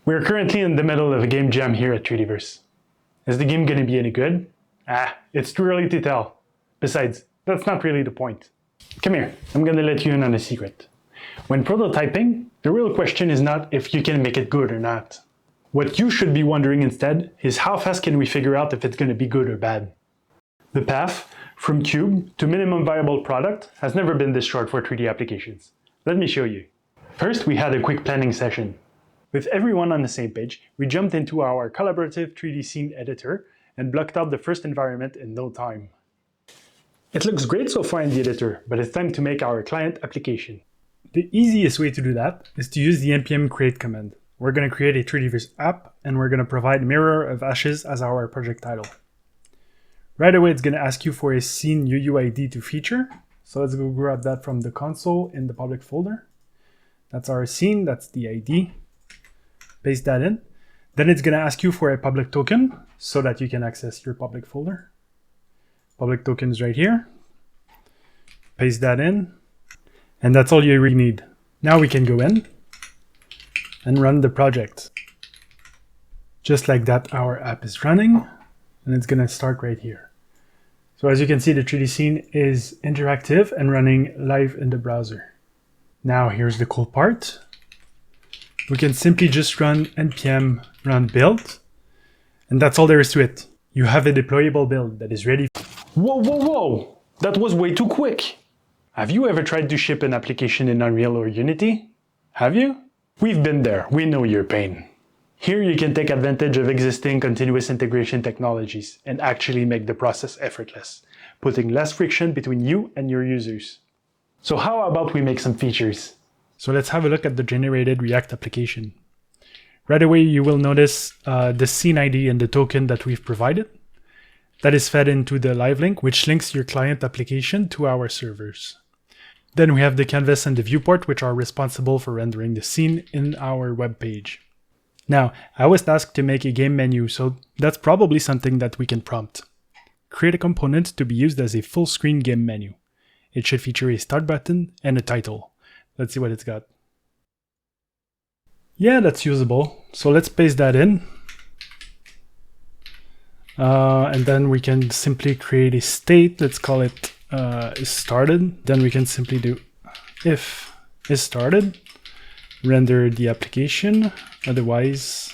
We're currently in the middle of a game jam here at 3dverse. Is the game going to be any good? It's too early to tell. Besides, that's not really the point. Come here, I'm going to let you in on a secret. When prototyping, the real question is not if you can make it good or not. What you should be wondering instead is how fast can we figure out if it's going to be good or bad. The path from cube to minimum viable product has never been this short for 3D applications. Let me show you. First, we had a quick planning session. With everyone on the same page, we jumped into our collaborative 3D scene editor and blocked out the first environment in no time. It looks great so far in the editor, but it's time to make our client application. The easiest way to do that is to use the npm create command. We're going to create a 3dverse app, and we're going to provide mirror of ashes as our project title. Right away, it's going to ask you for a scene UUID to feature. So let's go grab that from the console in the public folder. That's our scene, that's the ID. Paste that in. Then it's going to ask you for a public token so that you can access your public folder. Public token is right here. Paste that in. And that's all you really need. Now we can go in and run the project. Just like that, our app is running, and it's going to start right here. So as you can see, the 3D scene is interactive and running live in the browser. Now here's the cool part. We can simply just run npm run build, and that's all there is to it. You have a deployable build that is ready. Whoa! That was way too quick! Have you ever tried to ship an application in Unreal or Unity? Have you? We've been there, we know your pain. Here you can take advantage of existing continuous integration technologies and actually make the process effortless, putting less friction between you and your users. So how about we make some features? So let's have a look at the generated React application. Right away, you will notice the scene ID and the token that we've provided. That is fed into the live link, which links your client application to our servers. Then we have the canvas and the viewport, which are responsible for rendering the scene in our web page. Now, I was tasked to make a game menu, so that's probably something that we can prompt. Create a component to be used as a full screen game menu. It should feature a start button and a title. Let's see what it's got. Yeah, that's usable. So let's paste that in. And then we can simply create a state. Let's call it is started. Then we can simply do if is started, render the application, otherwise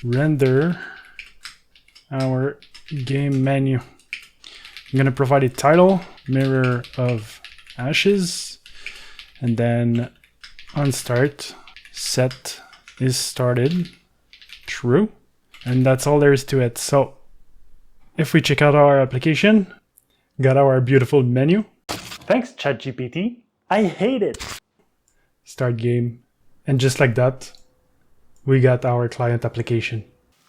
render our game menu. I'm going to provide a title, mirror of ashes, and then on start, set is started, true. And that's all there is to it. So if we check out our application, got our beautiful menu. Thanks, ChatGPT. I hate it. Start game. And just like that, we got our client application.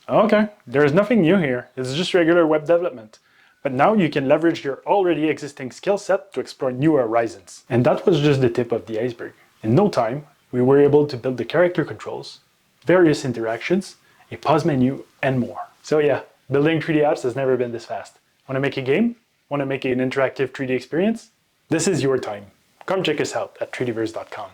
Okay, there's nothing new here. It's just regular web development. But now you can leverage your already existing skill set to explore new horizons. And that was just the tip of the iceberg. In no time, we were able to build the character controls, various interactions, a pause menu, and more. So yeah, building 3D apps has never been this fast. Want to make a game? Want to make an interactive 3D experience? This is your time. Come check us out at 3dverse.com.